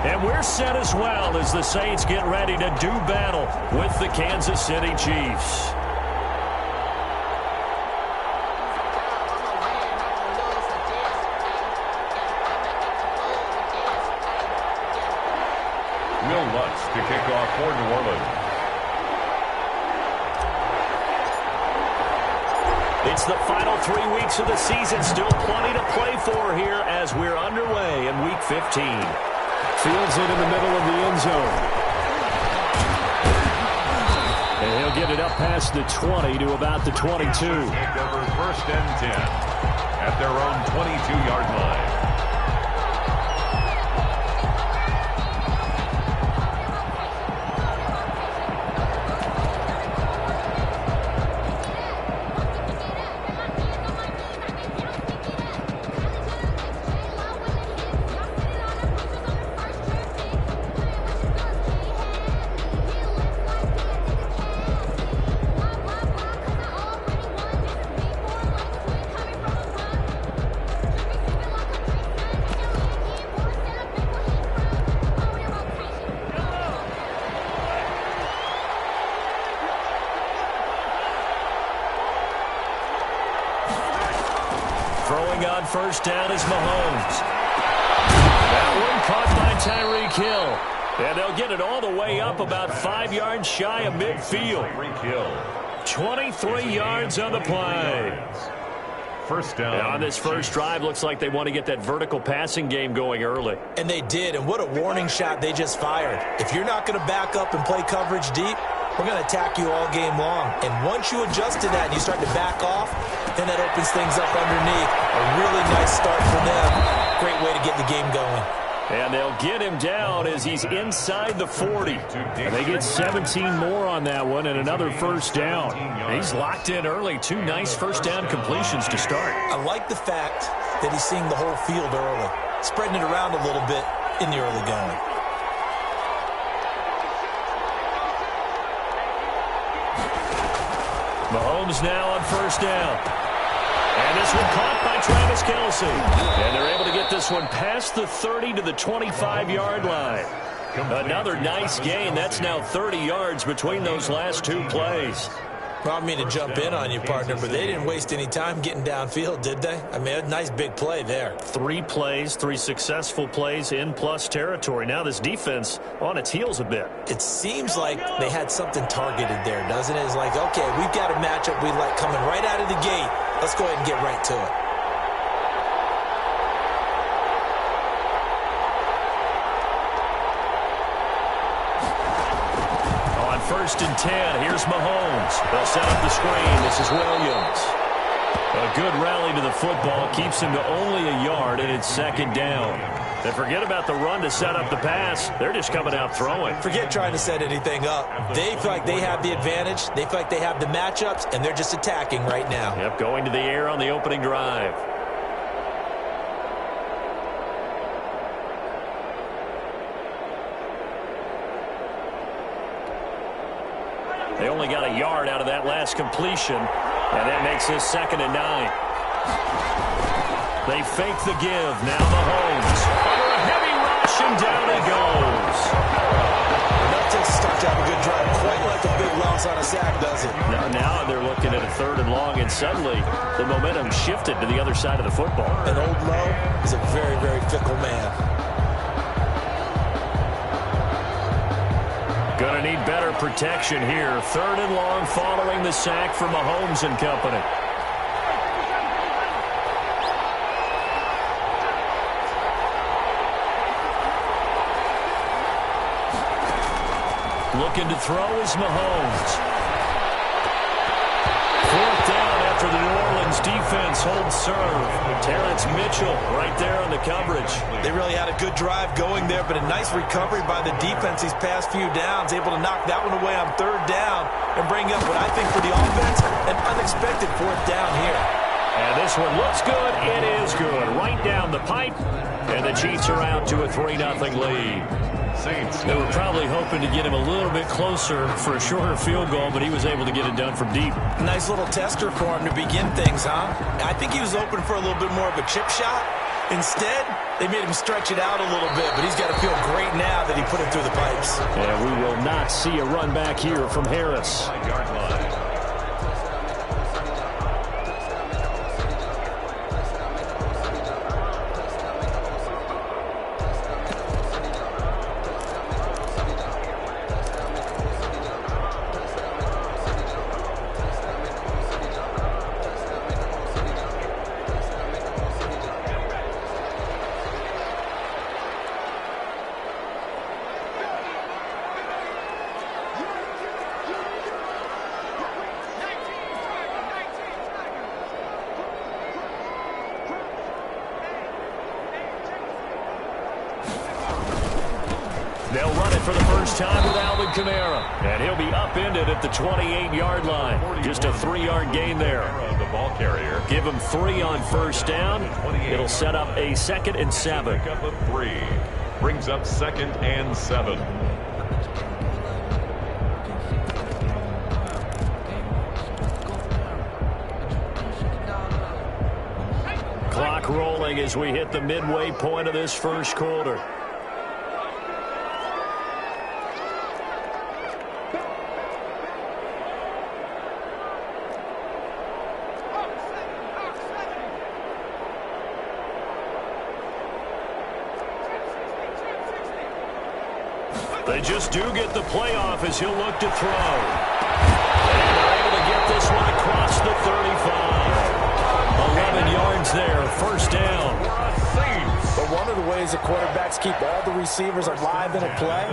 And we're set as well as the Saints get ready to do battle with the Kansas City Chiefs. Will Lutz to kick off for New Orleans. It's the final 3 weeks of the season. Still plenty to play for here as we're underway in Week 15. Fields it in the middle of the end zone. And he'll get it up past the 20 to about the 22. Take over 1st and 10 at their own 22-yard line. Throwing on 1st down is Mahomes. That one caught by Tyreek Hill. And they'll get it all the way up about 5 yards shy of midfield. 23 yards on the play. 1st down. And on this first drive, looks like they want to get that vertical passing game going early. And they did, and what a warning shot they just fired. If you're not going to back up and play coverage deep, we're going to attack you all game long. And once you adjust to that and you start to back off, then that opens things up underneath. A really nice start for them. Great way to get the game going. And they'll get him down as he's inside the 40. And they get 17 more on that one and another 1st down. He's locked in early. 2 nice 1st down completions to start. I like the fact that he's seeing the whole field early, spreading it around a little bit in the early going. Mahomes now on 1st down. And this one caught by Travis Kelce. And they're able to get this one past the 30 to the 25-yard line. Another nice gain. That's now 30 yards between those last 2 plays. Well, I don't mean to jump in on you, partner, but they didn't waste any time getting downfield, did they? I mean, a nice big play there. 3 plays, 3 successful plays in plus territory. Now this defense on its heels a bit. It seems like they had something targeted there, doesn't it? It's like, okay, we've got a matchup we like coming right out of the gate. Let's go ahead and get right to it. On 1st and 10, here's Mahomes. They'll set up the screen. This is Williams. A good rally to the football keeps him to only a yard, and it's 2nd down. And forget about the run to set up the pass. They're just coming out throwing. Forget trying to set anything up. They feel like they have the advantage. They feel like they have the matchups, and they're just attacking right now. Yep, going to the air on the opening drive. They only got a yard out of that last completion, and that makes this 2nd and 9. They fake the give. Now Mahomes. Under a heavy rush, and down he goes. That takes a start to have a good drive. Quite like a big loss on a sack, does it? Now they're looking at a 3rd and long, and suddenly the momentum shifted to the other side of the football. And Old Low is a very, very fickle man. Going to need better protection here. 3rd and long following the sack from Mahomes and company. Looking to throw is Mahomes. 4th down after the New Orleans defense holds serve. Terrence Mitchell right there on the coverage. They really had a good drive going there, but a nice recovery by the defense these past few downs. Able to knock that one away on 3rd down and bring up what I think for the offense, an unexpected 4th down here. And this one looks good. It is good. Right down the pipe. And the Chiefs are out to a 3-0 lead. They were probably hoping to get him a little bit closer for a shorter field goal, but he was able to get it done from deep. Nice little tester for him to begin things, huh? I think he was open for a little bit more of a chip shot, Instead, they made him stretch it out a little bit, but he's got to feel great now that he put it through the pipes. And we will not see a run back here from Harris. Yard line. They'll run it for the first time with Alvin Kamara. And he'll be upended at the 28-yard line. Just a 3-yard gain there. The ball carrier. Give him 3 on first down. It'll set up a 2nd and 7. Pick up a 3. Brings up 2nd and 7. Clock rolling as we hit the midway point of this first quarter. They just do get the playoff as he'll look to throw. And they're able to get this one across the 35. 11 yards there, first down. But one of the ways the quarterbacks keep all the receivers alive in a play,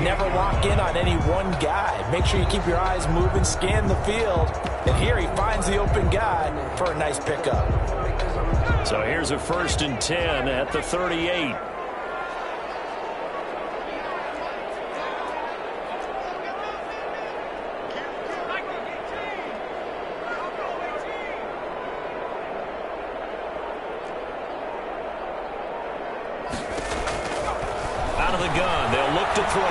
never lock in on any one guy. Make sure you keep your eyes moving, scan the field. And here he finds the open guy for a nice pickup. So here's a 1st and 10 at the 38. To throw.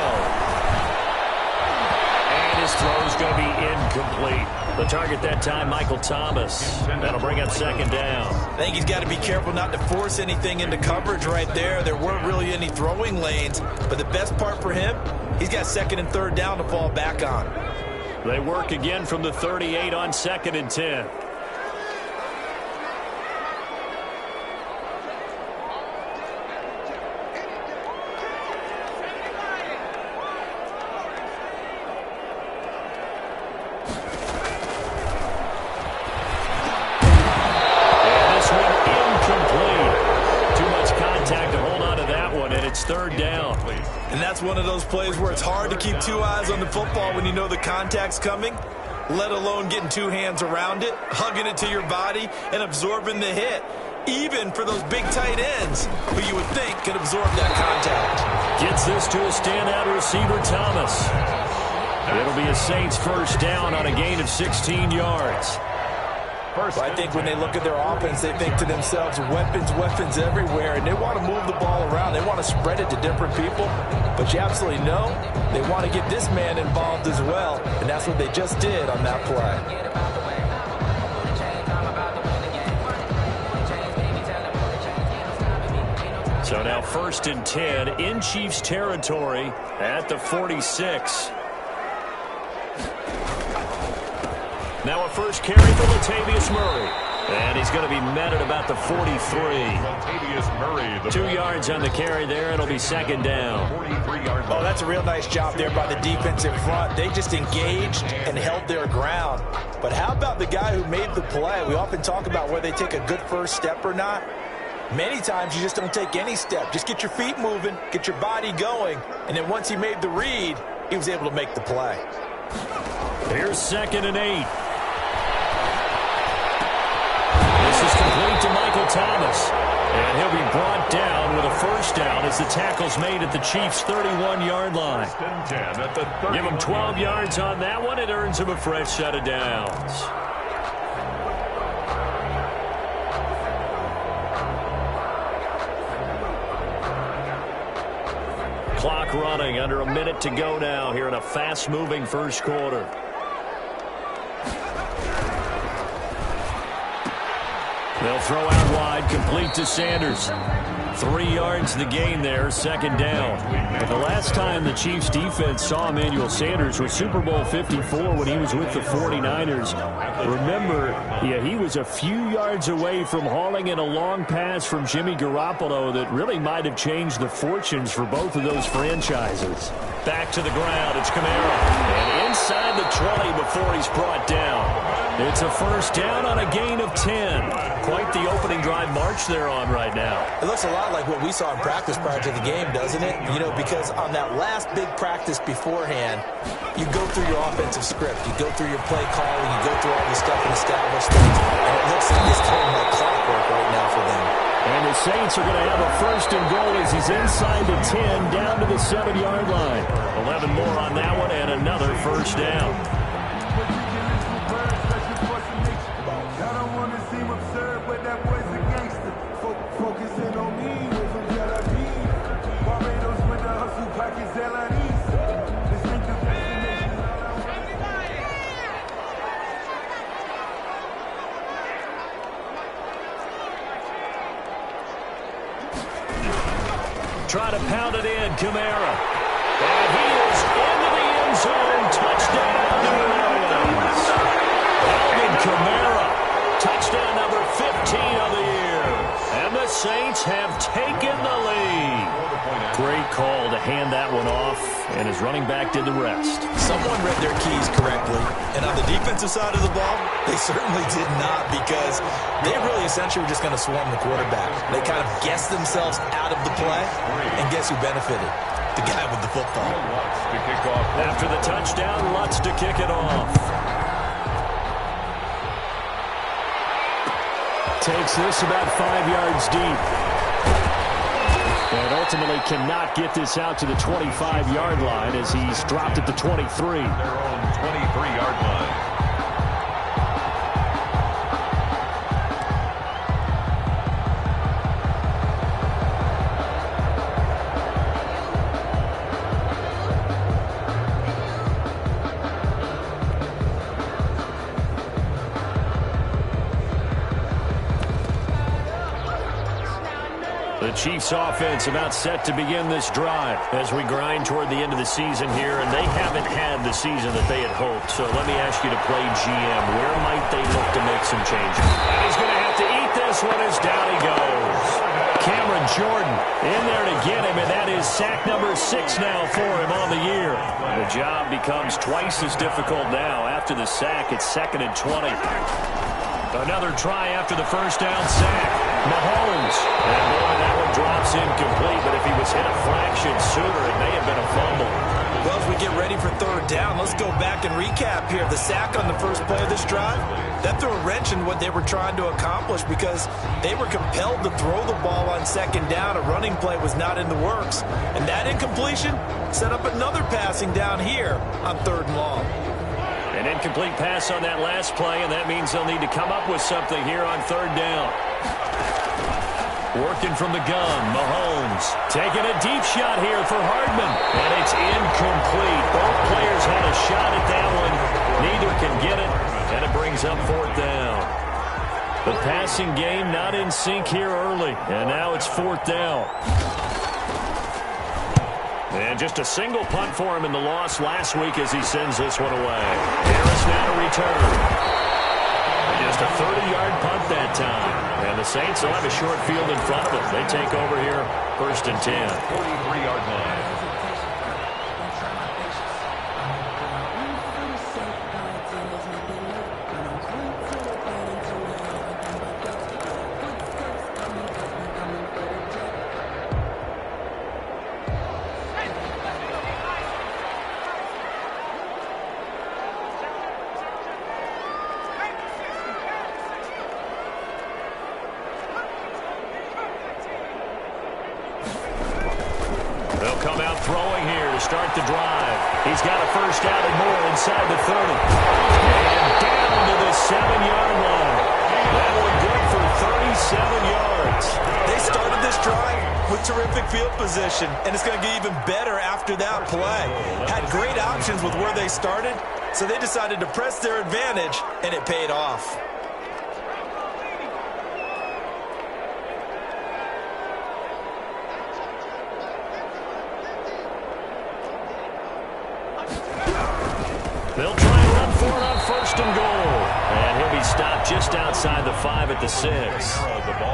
And his throw is going to be incomplete. The target that time, Michael Thomas. That'll bring up 2nd down. I think he's got to be careful not to force anything into coverage right there. There weren't really any throwing lanes, but the best part for him, he's got 2nd and 3rd down to fall back on. They work again from the 38 on 2nd and 10. Third down. And that's one of those plays where it's hard to keep 2 eyes on the football when you know the contact's coming, let alone getting 2 hands around it, hugging it to your body, and absorbing the hit, even for those big tight ends who you would think could absorb that contact. Gets this to a standout receiver, Thomas. It'll be a Saints first down on a gain of 16 yards. But I think when they look at their offense, they think to themselves, weapons, weapons everywhere, and they want to move the ball around. They want to spread it to different people. But you absolutely know they want to get this man involved as well, and that's what they just did on that play. So now 1st and 10 in Chiefs territory at the 46. Now a first carry for Latavius Murray. And he's going to be met at about the 43. Latavius Murray. 2 yards on the carry there. It'll be 2nd down. 43-yard line. Oh, that's a real nice job there by the defensive front. They just engaged and held their ground. But how about the guy who made the play? We often talk about whether they take a good first step or not. Many times you just don't take any step. Just get your feet moving, get your body going, and then once he made the read, he was able to make the play. Here's 2nd and 8. This is complete to Michael Thomas. And he'll be brought down with a first down as the tackle's made at the Chiefs' 31-yard line. Give him 12 yards on that one. It earns him a fresh set of downs. Clock running, under a minute to go now here in a fast-moving first quarter. They'll throw out wide, complete to Sanders. 3 yards the gain there, second down. But the last time the Chiefs defense saw Emmanuel Sanders was Super Bowl 54 when he was with the 49ers. Remember, he was a few yards away from hauling in a long pass from Jimmy Garoppolo that really might have changed the fortunes for both of those franchises. Back to the ground, it's Kamara. And inside the 20 before he's brought down. It's a first down on a gain of 10. Quite the opening drive march they're on right now. It looks a lot like what we saw in practice prior to the game, doesn't it? You know, because on that last big practice beforehand, you go through your offensive script. You go through your play calling. You go through all the stuff and establish things. And it looks like it's going like clockwork right now for them. And the Saints are going to have a first and goal as he's inside the 10, down to the 7-yard line. 11 more on that one and another first down. Try to pound it in, Kamara. And he is into the end zone. Touchdown, New Orleans. Alvin Kamara. Touchdown number 15 of the year. And the Saints have taken the lead. Great call to hand that one off, and his running back did the rest. Someone read their keys correctly, and on the defensive side of the ball, they certainly did not, because they really essentially were just going to swarm the quarterback. They kind of guessed themselves out of the play, and guess who benefited? The guy with the football. After the touchdown, Lutz to kick it off. Takes this about 5 yards deep. And ultimately cannot get this out to the 25-yard line as he's dropped at the 23. Their own 23-yard line. The Chiefs offense about set to begin this drive as we grind toward the end of the season here, and they haven't had the season that they had hoped. So let me ask you to play GM. Where might they look to make some changes? And he's going to have to eat this one as down he goes. Cameron Jordan in there to get him, and that is sack number 6 now for him on the year. The job becomes twice as difficult now. After the sack, it's 2nd and 20. Another try after the first down sack. Mahomes. And boy, that one drops incomplete, but if he was hit a fraction sooner, it may have been a fumble. Well, as we get ready for third down, let's go back and recap here. The sack on the first play of this drive, that threw a wrench in what they were trying to accomplish because they were compelled to throw the ball on second down. A running play was not in the works. And that incompletion set up another passing down here on 3rd and long. An incomplete pass on that last play, and that means they'll need to come up with something here on 3rd down. Working from the gun, Mahomes taking a deep shot here for Hardman, and it's incomplete. Both players had a shot at that one. Neither can get it, and it brings up 4th down. The passing game not in sync here early, and now it's 4th down. And just a single punt for him in the loss last week as he sends this one away. Harris now to return. Just a 30-yard punt that time. And the Saints will have a short field in front of them. They take over here, 1st and 10. 43-yard line. They'll come out throwing here to start the drive. He's got a first down and more inside the 30. And down to the 7-yard line. That one good for 37 yards. They started this drive with terrific field position, and it's going to get even better after that play. Had great options with where they started, so they decided to press their advantage, and it paid off. They'll try and run for it on 1st and goal. And he'll be stopped just outside the 5 at the 6.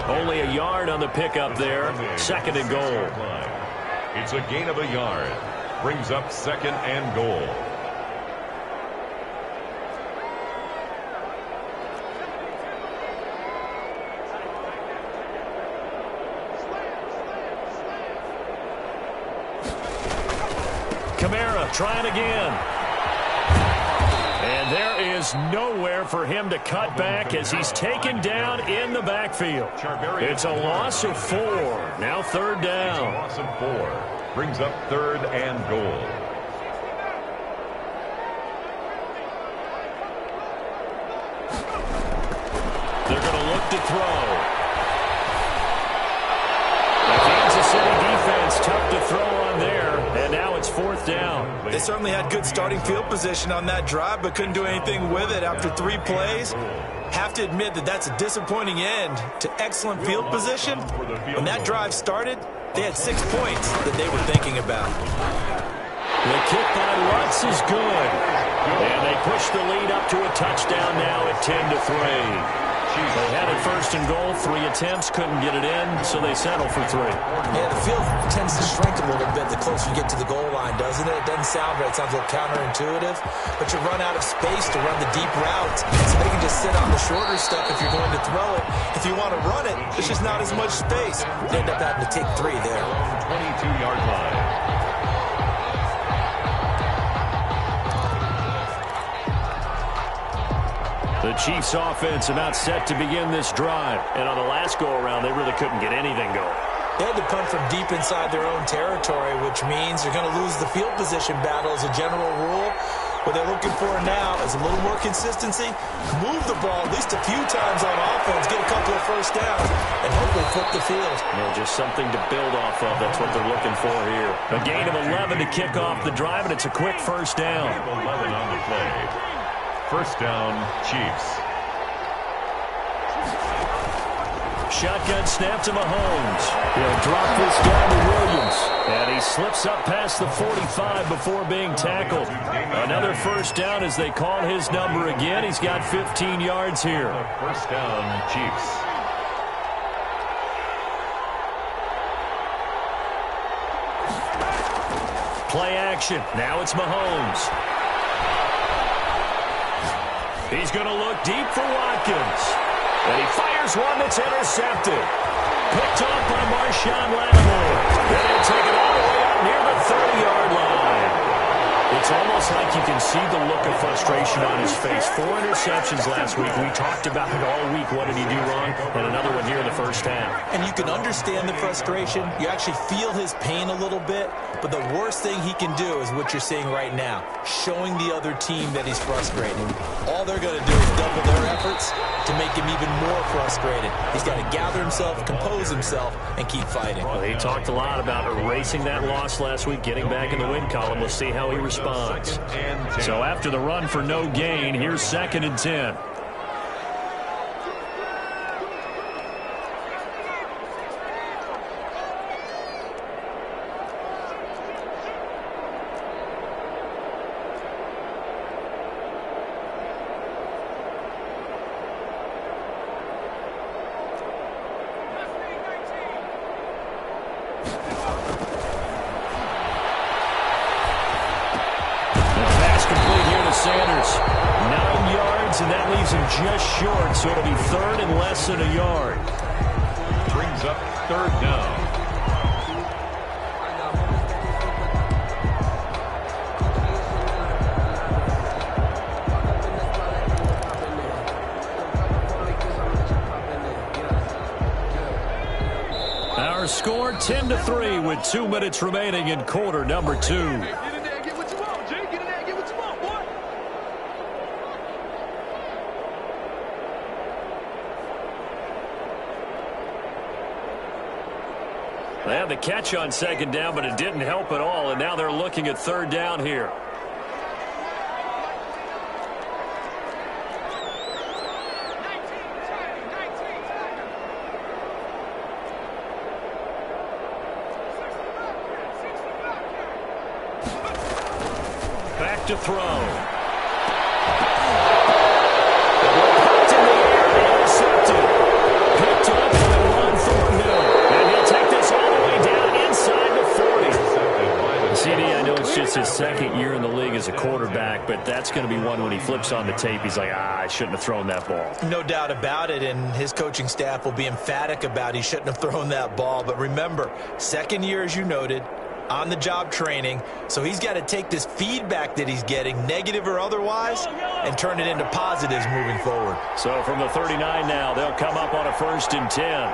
Only a yard on the pickup there. 2nd and goal. It's a gain of a yard. Brings up 2nd and goal. Kamara trying again. And there is nowhere for him to cut back as he's taken down in the backfield. It's a loss of 4. Now 3rd down. It's a loss of 4. Brings up 3rd and goal. They're going to look to throw. The Kansas City defense tough to throw on there, and now it's 4th down. They certainly had good starting field position on that drive, but couldn't do anything with it after 3 plays. Have to admit that that's a disappointing end to excellent field position. When that drive started, they had 6 points that they were thinking about. The kick by Lutz is good. And they push the lead up to a touchdown now at 10-3. They had it 1st and goal, 3 attempts, couldn't get it in, so they settle for 3. Yeah, the field tends to shrink a little bit the closer you get to the goal line, doesn't it? It doesn't sound right. It sounds a little counterintuitive, but you run out of space to run the deep routes, so they can just sit on the shorter stuff if you're going to throw it. If you want to run it, there's just not as much space. They end up having to take 3 there. 22-yard line. The Chiefs offense about set to begin this drive. And on the last go-around, they really couldn't get anything going. They had to punt from deep inside their own territory, which means they're going to lose the field position battle as a general rule. What they're looking for now is a little more consistency, move the ball at least a few times on offense, get a couple of 1st downs, and hopefully flip the field. Just something to build off of. That's what they're looking for here. A gain of 11 to kick off the drive, and it's a quick 1st down. 11 on the play. 1st down, Chiefs. Shotgun snap to Mahomes. He'll drop this down to Williams. And he slips up past the 45 before being tackled. Another 1st down as they call his number again. He's got 15 yards here. 1st down, Chiefs. Play action. Now it's Mahomes. He's going to look deep for Watkins. And he fires one that's intercepted. Picked off by Marshawn Lattimore. And he'll take it all the way out near the 30-yard line. It's almost like you can see the look of frustration on his face. 4 interceptions last week. We talked about it all week. What did he do wrong? And another one here in the 1st half. And you can understand the frustration. You actually feel his pain a little bit. But the worst thing he can do is what you're seeing right now, showing the other team that he's frustrated. All they're going to do is double their efforts to make him even more frustrated. He's got to gather himself, compose himself, and keep fighting. Well, he talked a lot about erasing that loss last week, getting back in the win column. We'll see how he responds. So after the run for no gain, here's 2nd and 10. Sanders, 9 yards, and that leaves him just short, so it'll be 3rd and less than a yard. Brings up 3rd down. Our score 10-3 with 2 minutes remaining in quarter number 2. They had the catch on 2nd down, but it didn't help at all, and now they're looking at 3rd down here. Back to throw. it's just his second year in the league as a quarterback, but that's going to be one when he flips on the tape. He's like, I shouldn't have thrown that ball. No doubt about it, and his coaching staff will be emphatic about he shouldn't have thrown that ball. But remember, second year, as you noted, on-the-job training, so he's got to take this feedback that he's getting, negative or otherwise, and turn it into positives moving forward. So from the 39 now, they'll come up on a 1st and 10.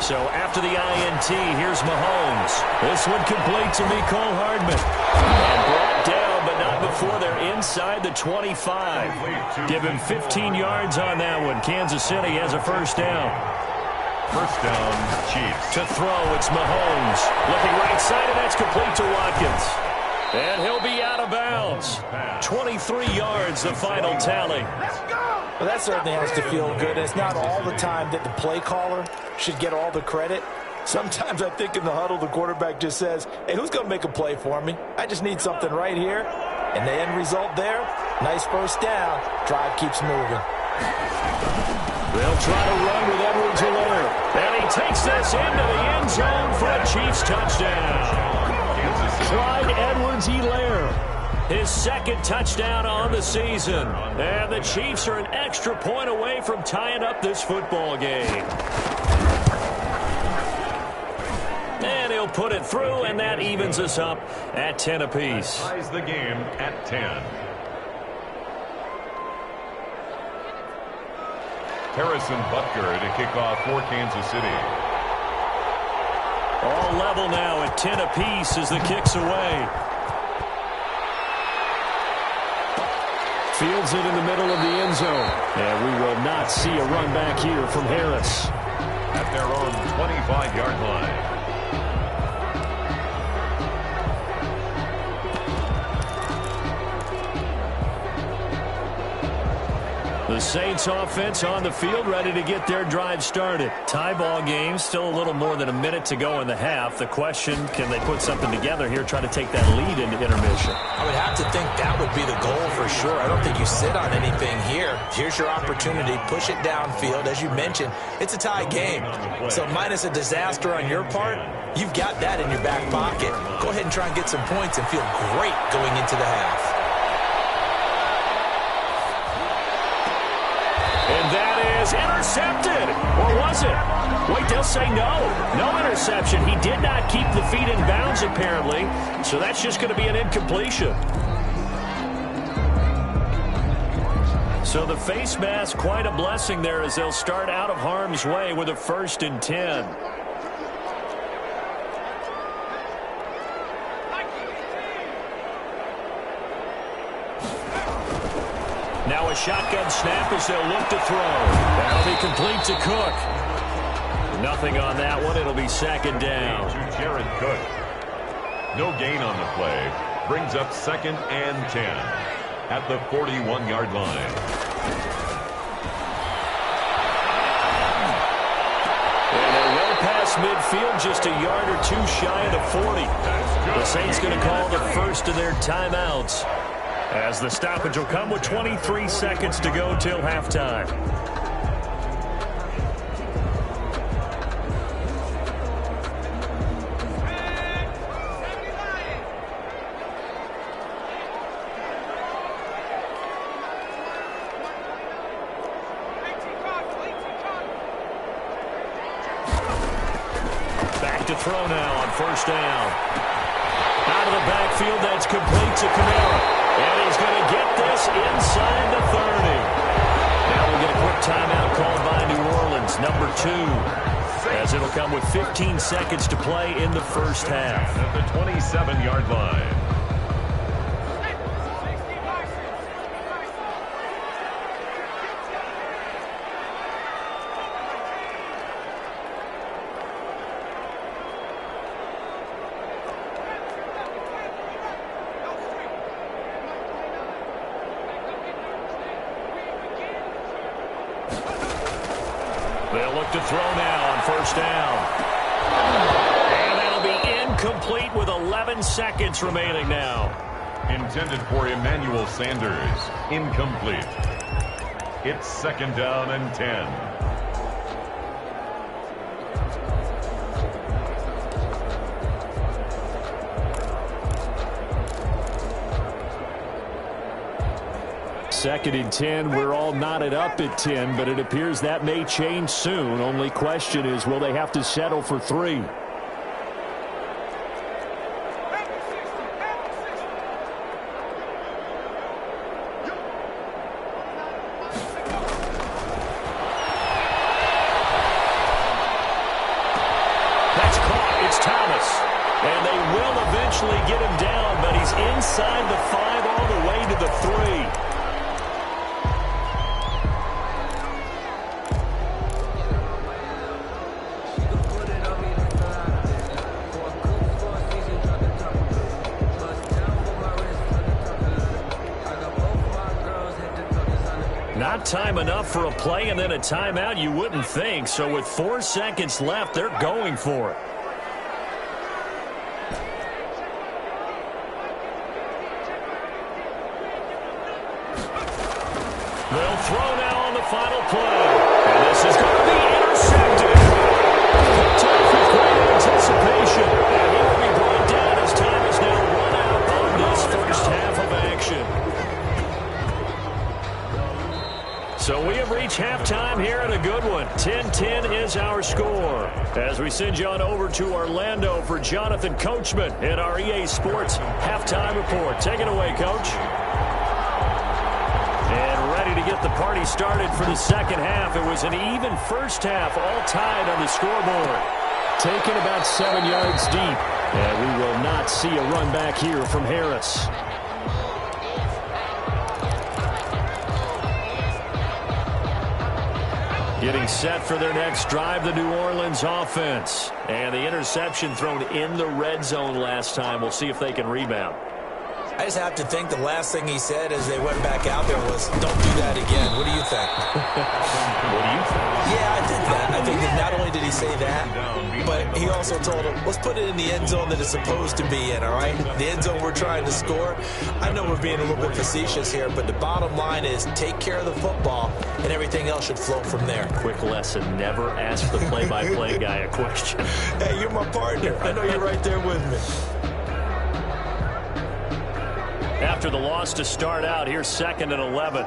So after the INT, here's Mahomes. This one complete to Mecole Hardman. And brought down, but not before they're inside the 25. Give him 15 yards on that one. Kansas City has a 1st down. 1st down, Chiefs. To throw, it's Mahomes. Looking right side, and that's complete to Watkins. And he'll be out of bounds. 23 yards, the final tally. Well, that certainly has to feel good. It's not all the time that the play caller should get all the credit. Sometimes I think in the huddle, the quarterback just says, hey, who's going to make a play for me? I just need something right here. And the end result there, nice 1st down. Drive keeps moving. They'll try to run with Edwards-Helaire. And he takes this into the end zone for a Chiefs touchdown. Clyde Edwards-Helaire. His 2nd touchdown on the season. And the Chiefs are an extra point away from tying up this football game. And he'll put it through, and that evens us up at 10 apiece. Ties the game at 10. Harrison Butker to kick off for Kansas City. All level now at 10 apiece as the kick's away. Fields it in the middle of the end zone. And we will not see a run back here from Harris. At their own 25-yard line. The Saints offense on the field, ready to get their drive started. Tie ball game, still a little more than a minute to go in the half. The question, can they put something together here, try to take that lead into intermission? I would have to think that would be the goal for sure. I don't think you sit on anything here. Here's your opportunity. Push it downfield. As you mentioned, it's a tie game. So minus a disaster on your part, you've got that in your back pocket. Go ahead and try and get some points and feel great going into the half. And that is intercepted. Or was it? Wait, they'll say no. No interception. He did not keep the feet in bounds, apparently. So that's just going to be an incompletion. So the face mask, quite a blessing there as they'll start out of harm's way with a 1st and 10. Now a shotgun snap as they'll look to throw. That'll be complete to Cook. Nothing on that one. It'll be 2nd down. To Jared Cook. No gain on the play. Brings up 2nd and 10 at the 41-yard line. And they're well past midfield, just a yard or two shy of the 40. The Saints going to call the first of their timeouts, as the stoppage will come with 23 seconds to go till halftime. Back to throw now on 1st down. Out of the backfield, that's complete to Kamara. And he's going to get this inside the 30. Now we'll get a quick timeout called by New Orleans, number 2, as it'll come with 15 seconds to play in the 1st half. At the 27-yard line. They'll look to throw now on 1st down. And that'll be incomplete with 11 seconds remaining now. Intended for Emmanuel Sanders. Incomplete. It's 2nd down and 10. 2nd and 10. We're all knotted up at 10, but it appears that may change soon. Only question is, will they have to settle for 3? That's caught. It's Thomas. And they will eventually get him down, but he's inside the 5 all the way to the 3. Not time enough for a play and then a timeout, you wouldn't think. So with 4 seconds left, they're going for it. They'll throw now on the final play. And this is going to be intercepted. Picked off with great anticipation. And he will be brought down as time is now run out on this first half of action. So we have reached halftime here in a good one. 10-10 is our score. As we send you on over to Orlando for Jonathan Coachman in our EA Sports Halftime Report. Take it away, Coach. And ready to get the party started for the second half. It was an even first half, all tied on the scoreboard. Taken about 7 yards deep. And we will not see a run back here from Harris. Getting set for their next drive, the New Orleans offense. And the interception thrown in the red zone last time. We'll see if they can rebound. I just have to think the last thing he said as they went back out there was, don't do that again. What do you think? What do you think? Yeah, I think that. I think that not only did he say that, but he also told him, let's put it in the end zone that it's supposed to be in, all right? The end zone we're trying to score. I know we're being a little bit facetious here, but the bottom line is take care of the football, and everything else should flow from there. Quick lesson, never ask the play-by-play guy a question. Hey, you're my partner. I know you're right there with me. After the loss to start out, here's 2nd and 11.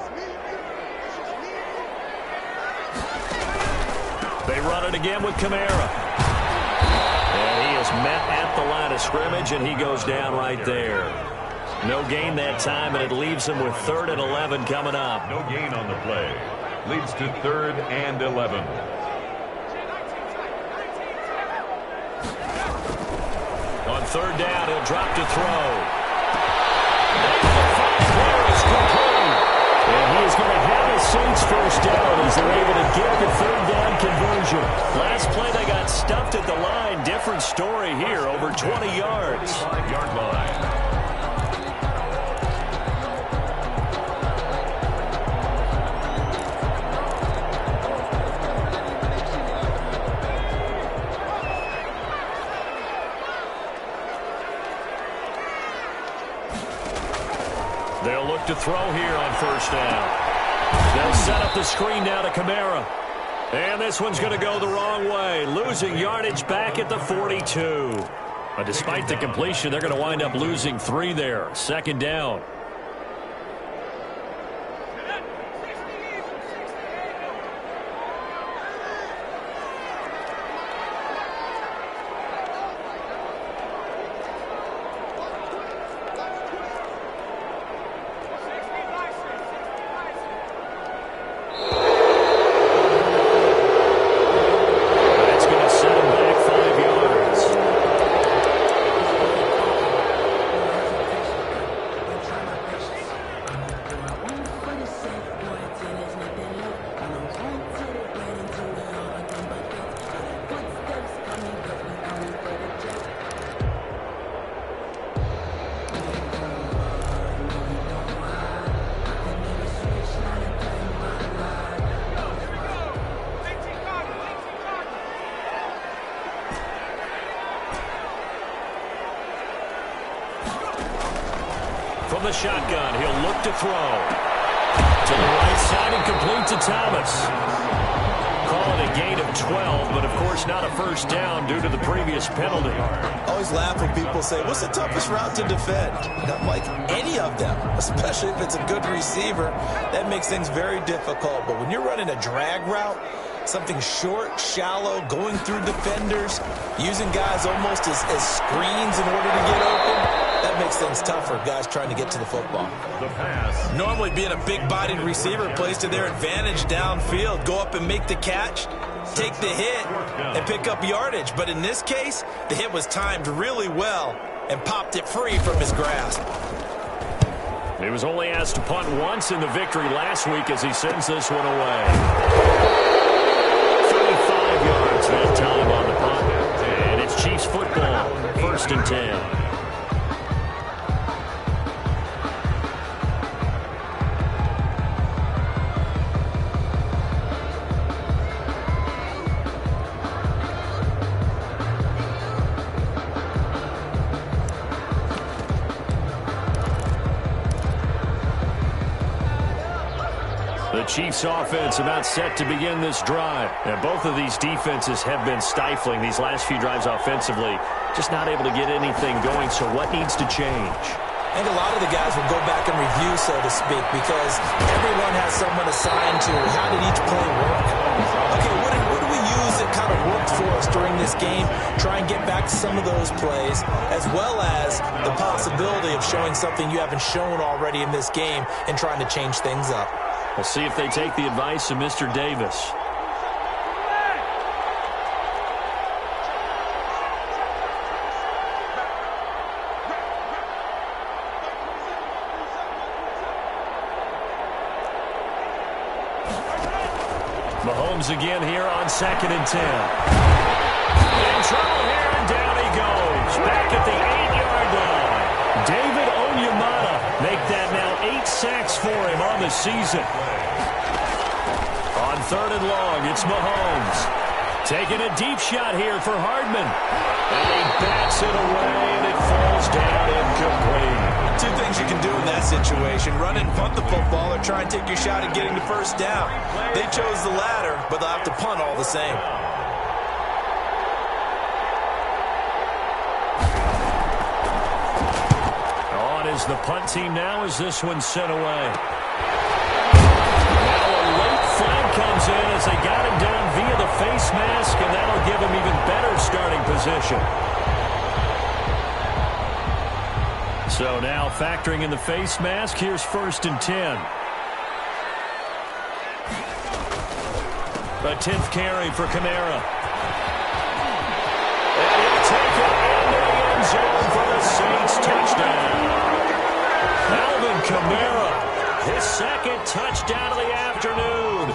They run it again with Kamara. And he is met at the line of scrimmage, and he goes down right there. No gain that time, and it leaves him with 3rd and 11 coming up. No gain on the play. Leads to 3rd and 11. On 3rd down, he'll drop to throw. And he is going to have his Saints first down as they're able to get the 3rd down conversion. Last play, they got stuffed at the line. Different story here, over 20 yards. 5-yard line. They'll look to throw here on 1st down. They'll set up the screen now to Kamara. And this one's going to go the wrong way. Losing yardage back at the 42. But despite the completion, they're going to wind up losing 3 there. 2nd down. From the shotgun, he'll look to throw. To the right side and complete to Thomas. Calling a gain of 12, but of course not a first down due to the previous penalty. Always laugh when people say, what's the toughest route to defend? And I'm like, any of them, especially if it's a good receiver. That makes things very difficult. But when you're running a drag route, something short, shallow, going through defenders, using guys almost as screens in order to get open, that makes things tougher, guys trying to get to the football. The pass. Normally being a big-bodied receiver plays to their advantage downfield. Go up and make the catch, take the hit, and pick up yardage. But in this case, the hit was timed really well and popped it free from his grasp. He was only asked to punt once in the victory last week as he sends this one away. 35 yards that time on the punt. And it's Chiefs football, 1st and 10. The Chiefs offense about set to begin this drive. And both of these defenses have been stifling these last few drives offensively. Just not able to get anything going, so what needs to change? I think a lot of the guys will go back and review, so to speak, because everyone has someone assigned to how did each play work. Okay, what do we use that kind of worked for us during this game? Try and get back to some of those plays, as well as the possibility of showing something you haven't shown already in this game and trying to change things up. We'll see if they take the advice of Mr. Davis. Mahomes again here on 2nd and 10. In trouble here, and down he goes. Back at the 8-yard line. David Onyemata make that now 8 sacks for him on the season. On 3rd and long, it's Mahomes. Taking a deep shot here for Hardman. And he bats it away, and it falls down incomplete. Two things you can do in that situation: run and punt the football, or try and take your shot at getting the first down. They chose the latter, but they'll have to punt all the same. On is the punt team now as this one's sent away. Now a late flag comes in as they got him down via the face mask, and that'll give him even better starting position. So now factoring in the face mask, here's 1st and 10. A 10th carry for Kamara. And he'll take it into the end zone for the Saints touchdown. Alvin Kamara, his 2nd touchdown of the afternoon.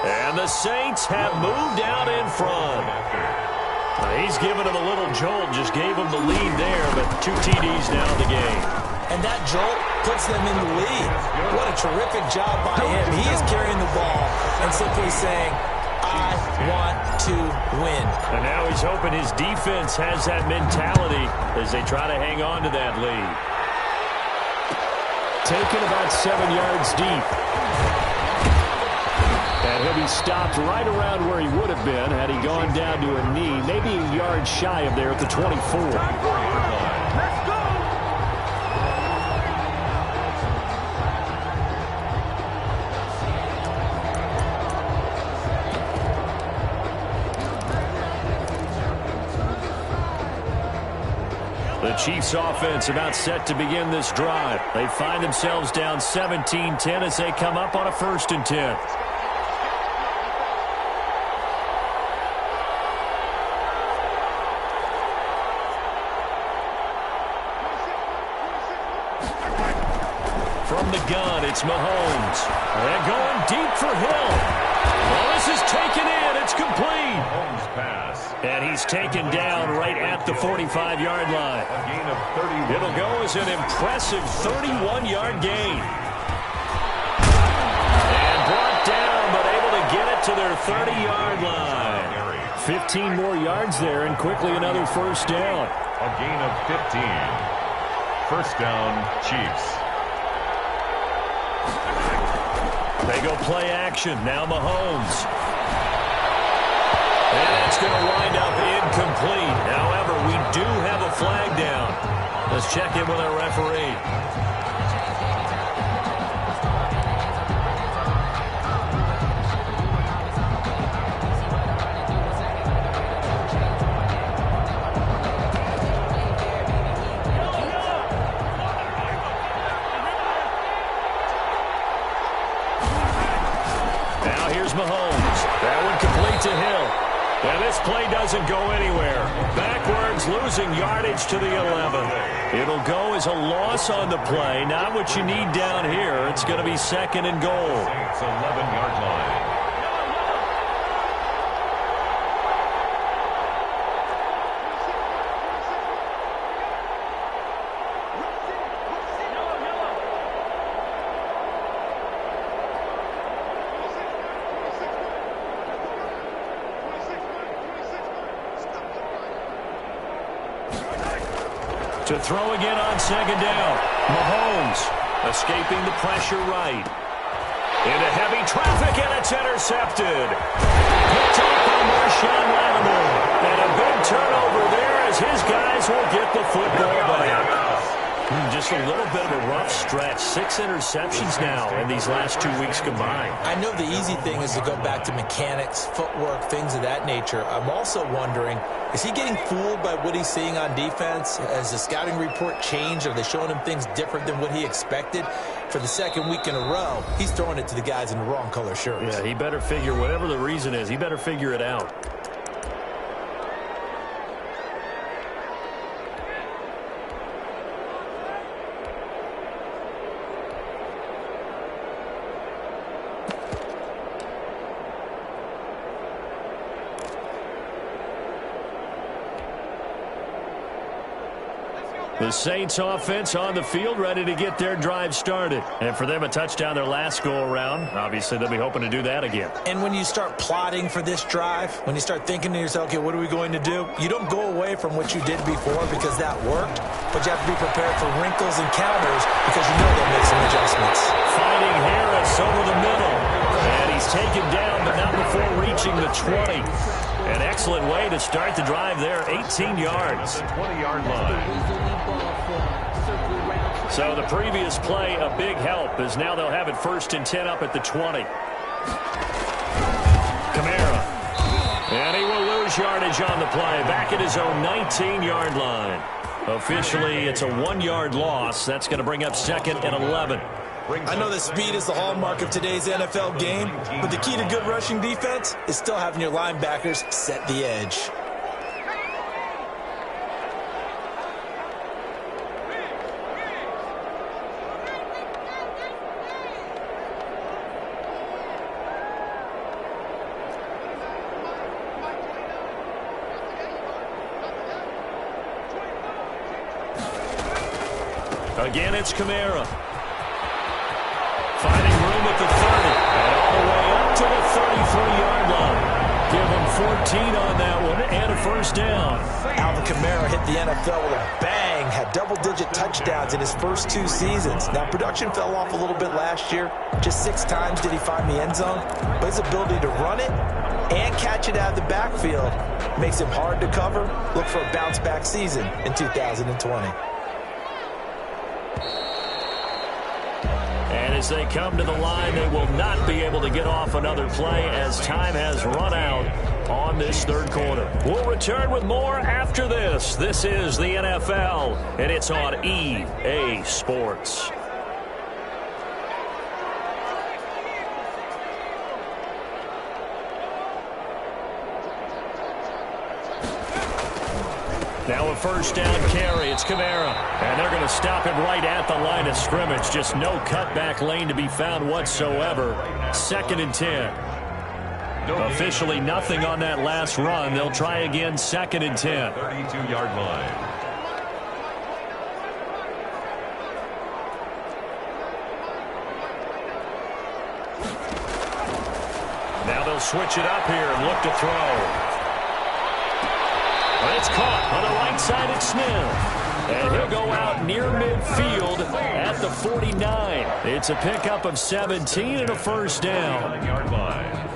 And the Saints have moved out in front. He's given him a little jolt, just gave him the lead there, but 2 TDs now in the game. And that jolt puts them in the lead. What a terrific job by him. He is carrying the ball and simply saying, I want to win. And now he's hoping his defense has that mentality as they try to hang on to that lead. Taken about 7 yards deep. And he'll be stopped right around where he would have been had he gone down to a knee, maybe a yard shy of there at the 24. Let's go! The Chiefs offense about set to begin this drive. They find themselves down 17-10 as they come up on a 1st and 10. From the gun, it's Mahomes. And going deep for Hill. Well, this is taken in. It's complete. Mahomes pass. And he's taken down right at the 45-yard line. A gain of 31. It'll go as an impressive 31-yard gain. And brought down, but able to get it to their 30-yard line. 15 more yards there, and quickly another first down. A gain of 15. First down, Chiefs. They go play action. Now Mahomes. And it's going to wind up incomplete. However, we do have a flag down. Let's check in with our referee. Now here's Mahomes. That one complete to Hill. And this play doesn't go anywhere. Backwards, losing yardage to the 11. It'll go as a loss on the play. Not what you need down here. It's going to be second and goal. Saints 11-yard line. To throw again on second down. Mahomes escaping the pressure right. Into heavy traffic, and it's intercepted. Picked off by Marshawn Lattimore. And a big turnover there as his guys will get the football back. Just a little bit of a rough stretch. 6 interceptions now in these last 2 weeks combined. I know the easy thing is to go back to mechanics, footwork, things of that nature. I'm also wondering, is he getting fooled by what he's seeing on defense? Has the scouting report changed? Are they showing him things different than what he expected? For the second week in a row, he's throwing it to the guys in the wrong color shirts. Yeah, he better figure, whatever the reason is, he better figure it out. The Saints offense on the field, ready to get their drive started. And for them, a touchdown their last go-around. Obviously, they'll be hoping to do that again. And when you start plotting for this drive, when you start thinking to yourself, okay, what are we going to do? You don't go away from what you did before because that worked, but you have to be prepared for wrinkles and counters because you know they'll make some adjustments. Fighting Harris over the middle. And he's taken down, but not before reaching the 20. An excellent way to start the drive there, 18 yards. 20-yard line. So the previous play, a big help, as now they'll have it 1st and 10 up at the 20. Kamara. And he will lose yardage on the play, back at his own 19-yard line. Officially, it's a 1-yard loss. That's going to bring up 2nd and 11. I know that speed is the hallmark of today's NFL game, but the key to good rushing defense is still having your linebackers set the edge. Again, it's Kamara. Finding room at the 30. And all the way up to the 33-yard line. Give him 14 on that one and a 1st down. Alvin Kamara hit the NFL with a bang. Had double-digit touchdowns in his first 2 seasons. Now, production fell off a little bit last year. Just 6 times did he find the end zone. But his ability to run it and catch it out of the backfield makes him hard to cover. Look for a bounce-back season in 2020. And as they come to the line, they will not be able to get off another play as time has run out on this 3rd quarter. We'll return with more after this. This is the NFL, and it's on EA Sports. Now a 1st down carry. It's Kamara. And they're going to stop him right at the line of scrimmage. Just no cutback lane to be found whatsoever. 2nd and 10. Officially nothing on that last run. They'll try again 2nd and 10. 32-yard line. Now they'll switch it up here and look to throw. But it's caught on the right side at Smith. And he'll go out near midfield at the 49. It's a pickup of 17 and a 1st down. 9-yard line.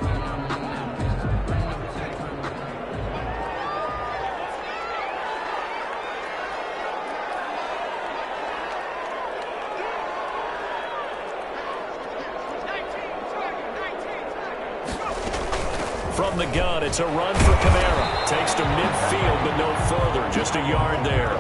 from the gun. It's a run for Kamara. Takes to midfield, but no further. Just a yard there.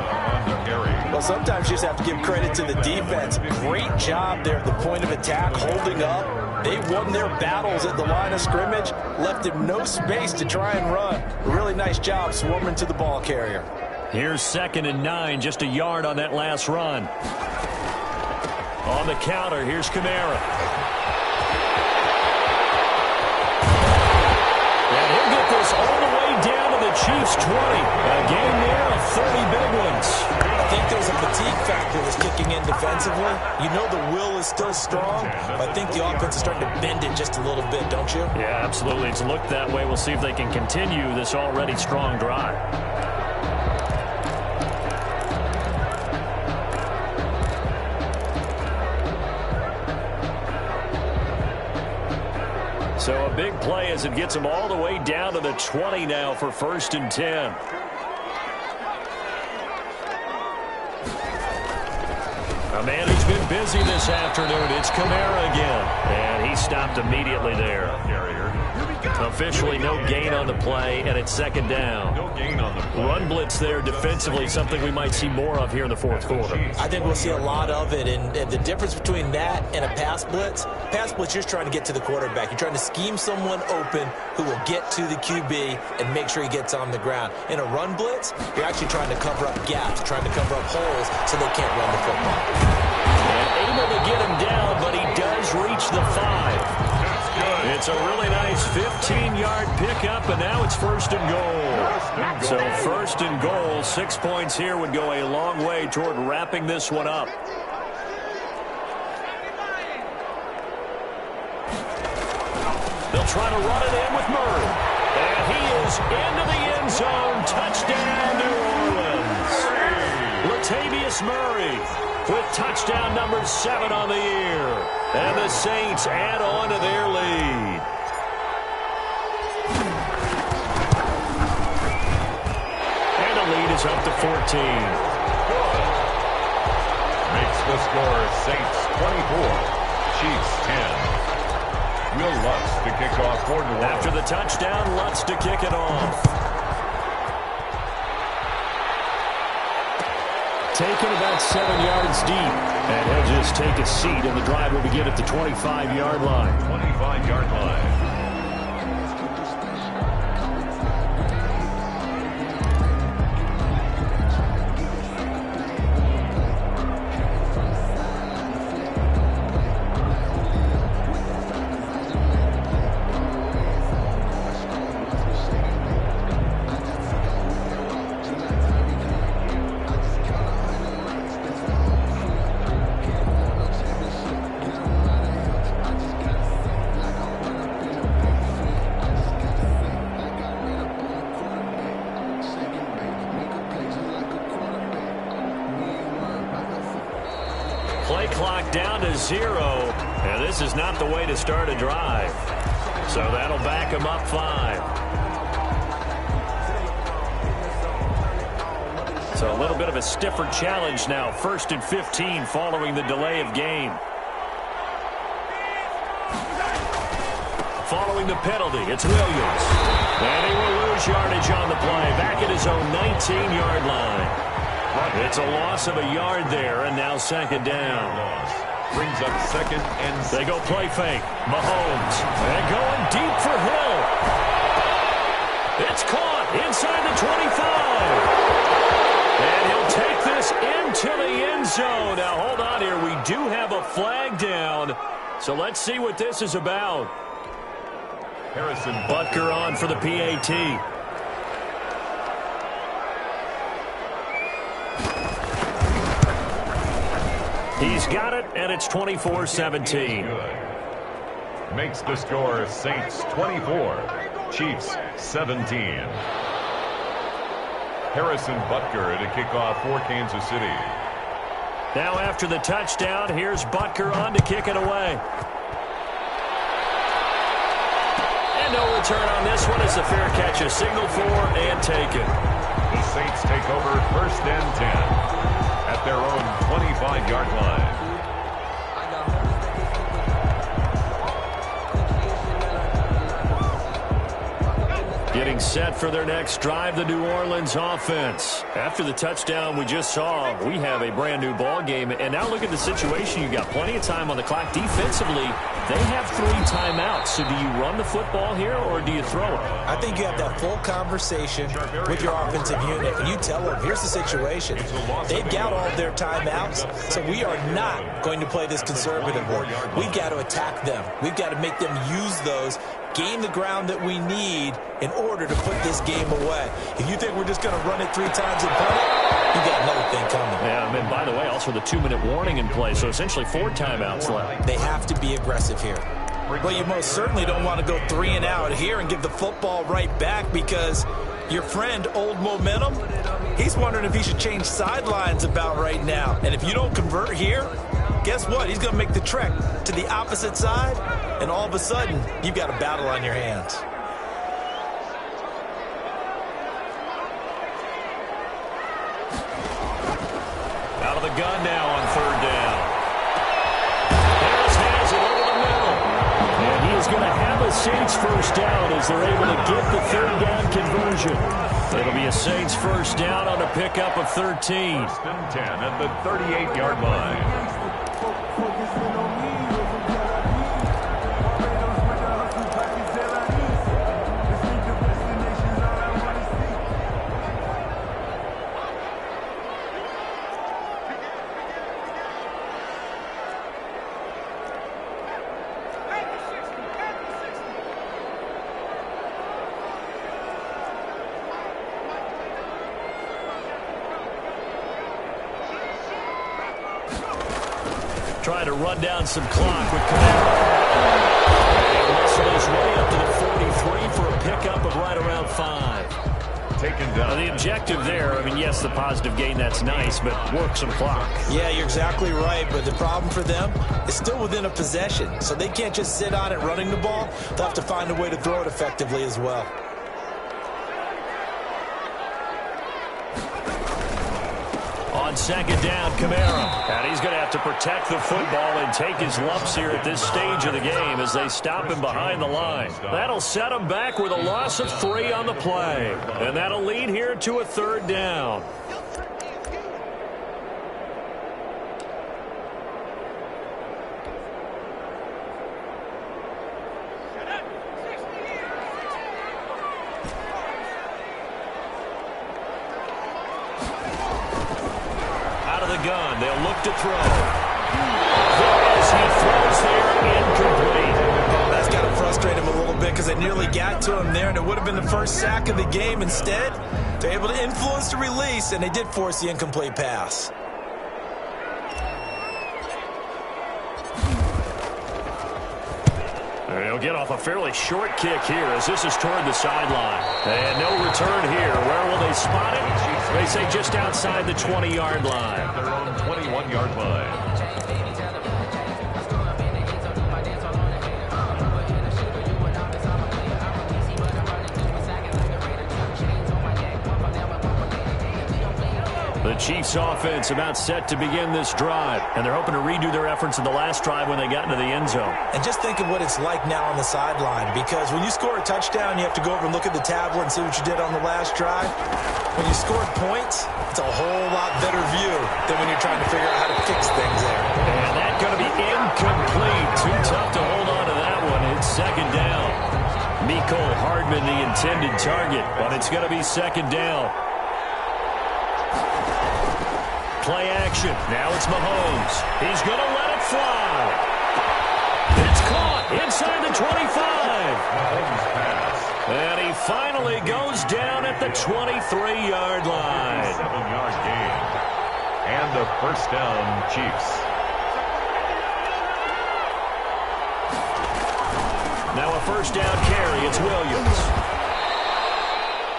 Well, sometimes you just have to give credit to the defense. Great job there at the point of attack, holding up. They won their battles at the line of scrimmage, left him no space to try and run. A really nice job swarming to the ball carrier. Here's 2nd and 9, just a yard on that last run. On the counter, here's Kamara. And he'll get this all the way down to the Chiefs' 20. A game there of 30 big ones. I think there's a fatigue factor that's kicking in defensively. You know the will is still strong, but I think the offense is starting to bend it just a little bit, don't you? Yeah, absolutely. It's looked that way. We'll see if they can continue this already strong drive. So a big play as it gets them all the way down to the 20 now for 1st and 10. A man who's been busy this afternoon, it's Kamara again. And he stopped immediately there. Officially no gain on the play, and it's 2nd down. No gain on the play. Run blitz there defensively, something we might see more of here in the 4th quarter. I think we'll see a lot of it, and the difference between that and a pass blitz, you're just trying to get to the quarterback. You're trying to scheme someone open who will get to the QB and make sure he gets on the ground. In a run blitz, you're actually trying to cover up gaps, trying to cover up holes so they can't run the football. And able to get him down, but he does reach the 5. It's a really nice 15-yard pickup, and now it's 1st and goal. So 1st and goal, 6 points here would go a long way toward wrapping this one up. They'll try to run it in with Murray. And he is into the end zone. Touchdown, New Orleans. Latavius Murray with touchdown number 7 on the year. And the Saints add on to their lead. And the lead is up to 14. Makes the score Saints 24, Chiefs 10. Will Lutz to kick off for New Orleans. After the touchdown, Lutz to kick it off. Taken about 7 yards deep. And he'll just take a seat, and the drive will begin at the 25-yard line. 25-yard line. Play clock down to 0, and this is not the way to start a drive. So that'll back him up 5. So a little bit of a stiffer challenge now. 1st and 15 following the delay of game. Following the penalty, it's Williams. And he will lose yardage on the play. Back at his own 19-yard line. It's a loss of a yard there, and now 2nd down. Brings up 2nd and 6. They go play fake. Mahomes. And going deep for Hill. It's caught inside the 25. And he'll take this into the end zone. Now, hold on here. We do have a flag down. So let's see what this is about. Harrison Butker on for the PAT. He's got it, and it's 24-17. Makes the score Saints 24, Chiefs 17. Harrison Butker to kick off for Kansas City. Now after the touchdown, here's Butker on to kick it away. And no return on this one. It's a fair catch, a signal for and taken. The Saints take over 1st and 10. At their own 25-yard line. Getting set for their next drive, the New Orleans offense. After the touchdown we just saw, we have a brand new ball game. And now look at the situation. You got plenty of time on the clock. Defensively, they have 3 timeouts. So do you run the football here or do you throw it? I think you have that full conversation with your offensive unit. And you tell them, here's the situation. They've got all their timeouts, so we are not going to play this conservatively. We've got to attack them. We've got to make them use those, gain the ground that we need in order to put this game away. If you think we're just going to run it 3 times and punt it, you got another thing coming. Yeah, and by the way, also the 2-minute warning in play, so essentially 4 timeouts left. They have to be aggressive here. Well, you most certainly don't want to go 3 and out here and give the football right back, because your friend, Old Momentum, he's wondering if he should change sidelines about right now. And if you don't convert here, guess what? He's going to make the trek to the opposite side, and all of a sudden, you've got a battle on your hands. Out of the gun now on 3rd down. Harris has it over the middle. And he is going to have a Saints first down as they're able to get the 3rd down conversion. It'll be a Saints first down on a pickup of 13. 1st and 10 at the 38-yard line. Trying to run down some clock with Camara. And muscle his way up to the 43 for a pickup of right around 5. Taken down. The objective there, I mean, yes, the positive gain, that's nice, but work some clock. Yeah, you're exactly right, but the problem for them is still within a possession, so they can't just sit on it running the ball. They'll have to find a way to throw it effectively as well. On 2nd down, Camara. And he's going to have to protect the football and take his lumps here at this stage of the game as they stop him behind the line. That'll set him back with a loss of 3 on the play. And that'll lead here to a 3rd down. Gun. They'll look to throw. As he throws there, incomplete. That's got to frustrate him a little bit because they nearly got to him there, and it would have been the first sack of the game. Instead, they're able to influence the release, and they did force the incomplete pass. He'll get off a fairly short kick here as this is toward the sideline. And no return here. Where will they spot it? They say just outside the 20-yard line. Their own 21-yard line. The Chiefs offense about set to begin this drive, and they're hoping to redo their efforts in the last drive when they got into the end zone. And just think of what it's like now on the sideline, because when you score a touchdown, you have to go over and look at the tablet and see what you did on the last drive. When you scored points, it's a whole lot better view than when you're trying to figure out how to fix things there. And that's going to be incomplete. Too tough to hold on to that one. It's 2nd down. Mecole Hardman, the intended target, but it's going to be 2nd down. Play action. Now it's Mahomes. He's going to let it fly. It's caught inside the 25. And he finally goes down at the 23-yard line. 7-yard gain. And a 1st down, Chiefs. Now a 1st down carry. It's Williams.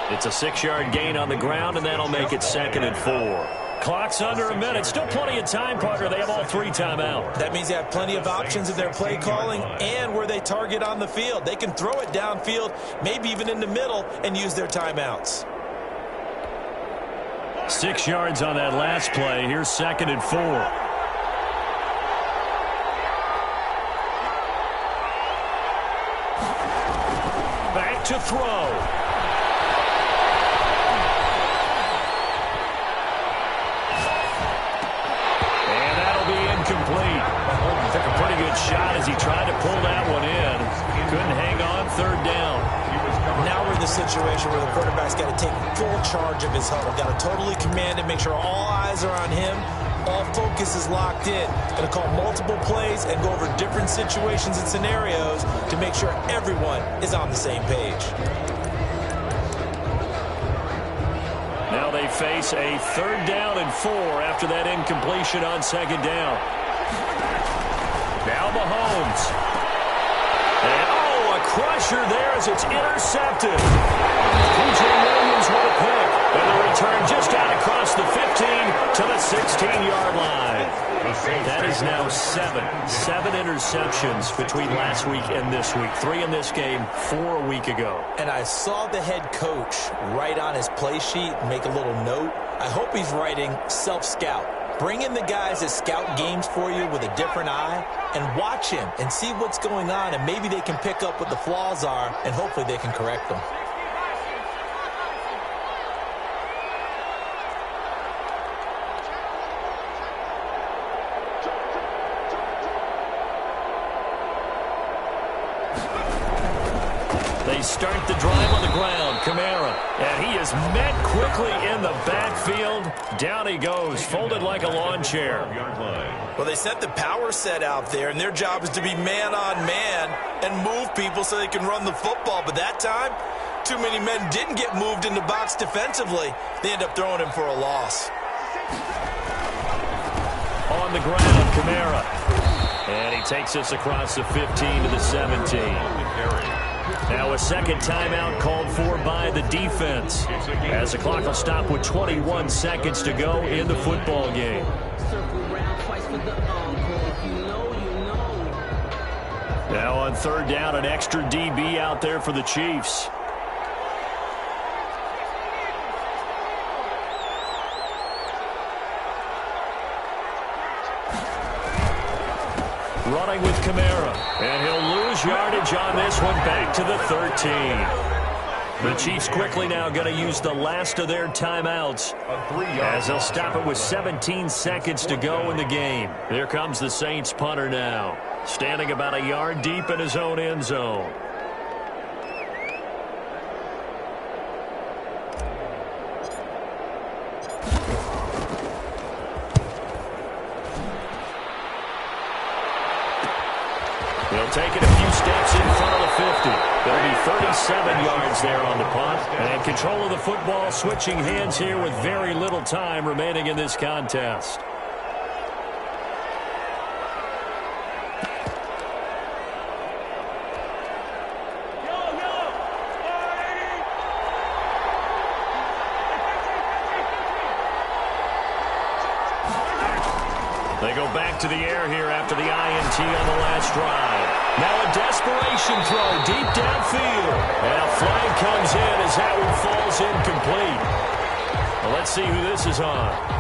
It's a 6-yard gain on the ground, and that'll make it 2nd and 4. Clock's under a minute. Still plenty of time, partner. They have all 3 timeout. That means they have plenty of options in their play calling and where they target on the field. They can throw it downfield, maybe even in the middle, and use their timeouts. 6 yards on that last play. Here's 2nd and 4. Back to throw. as he tried to pull that one in. Couldn't hang on third down. Now we're in the situation where the quarterback's got to take full charge of his huddle. Got to totally command it, make sure all eyes are on him. All focus is locked in. Going to call multiple plays and go over different situations and scenarios to make sure everyone is on the same page. Now they face a 3rd down and 4 after that incompletion on 2nd down. Now Mahomes. And, a crusher there as it's intercepted. P.J. Williams with a pick. And the return just got across the 15 to the 16-yard line. That is now 7 interceptions between last week and this week. 3 in this game, 4 a week ago. And I saw the head coach write on his play sheet, make a little note. I hope he's writing self-scout. Bring in the guys that scout games for you with a different eye and watch him and see what's going on, and maybe they can pick up what the flaws are, and hopefully they can correct them. They start the drive on the ground. Kamara. And he is met quickly in the backfield. Down he goes, folded like a lawn chair. Well, they sent the power set out there, and their job is to be man-on-man and move people so they can run the football. But that time, too many men didn't get moved in the box defensively. They end up throwing him for a loss. On the ground, Kamara. And he takes us across the 15 to the 17. Now a 2nd timeout called for by the defense, as the clock will stop with 21 seconds to go in the football game. Now on 3rd down, an extra DB out there for the Chiefs. Running with Kamara, and he'll lose yardage on this one, back to the 13. The Chiefs quickly now going to use the last of their timeouts, as they'll stop it with 17 seconds to go in the game. Here comes the Saints punter now, standing about a yard deep in his own end zone. He'll take it a few steps in front of the 50. There'll be 37 yards there on the punt. And control of the football switching hands here with very little time remaining in this contest. They go back to the air here after the INT on the last drive. Now a desperation throw deep downfield. And a flag comes in as that one falls incomplete. Well, let's see who this is on.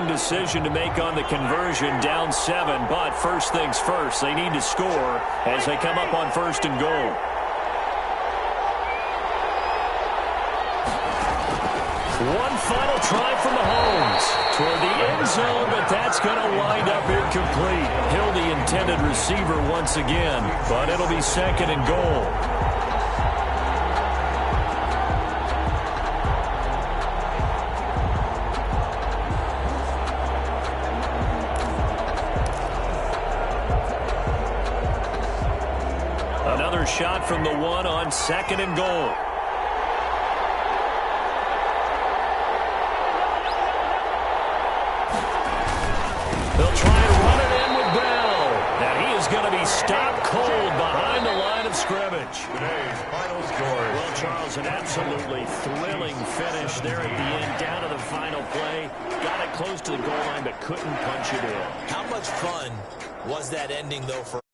Decision to make on the conversion, down 7, but first things first, they need to score as they come up on 1st and goal. One final try from Mahomes toward the end zone, but that's going to wind up incomplete. Hill, the intended receiver once again, but it'll be 2nd and goal. Shot from the 1 on 2nd and goal. They'll try to run it in with Bell. And he is going to be stopped cold behind the line of scrimmage. Today's final score. Well, Charles, an absolutely thrilling finish there at the end, down to the final play. Got it close to the goal line, but couldn't punch it in. How much fun was that ending, though, for